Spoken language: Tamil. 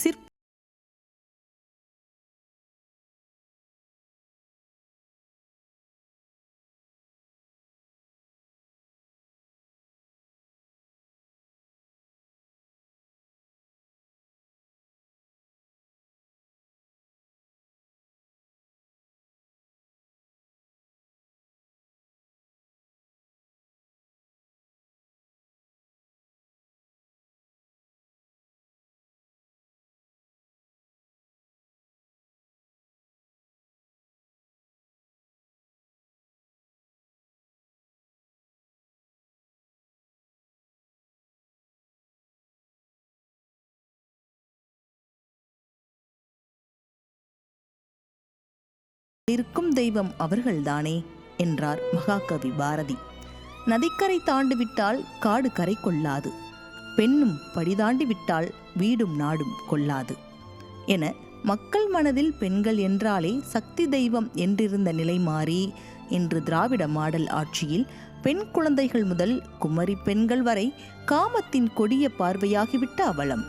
சிற்ப இருக்கும் தெய்வம் அவர்கள்தானே என்றார் மகாகவி பாரதி. நதிக்கரை தாண்டிவிட்டால் காடு கரை கொள்ளாது, பெண்ணும் படிதாண்டி விட்டால் வீடும் நாடும் கொள்ளாது என மக்கள் மனதில் பெண்கள் என்றாலே சக்தி தெய்வம் என்றிருந்த நிலை மாறி இன்று திராவிட மாடல் ஆட்சியில் பெண் குழந்தைகள் முதல் குமரி பெண்கள் வரை காமத்தின் கொடிய பார்வையாகிவிட்ட அவலம்.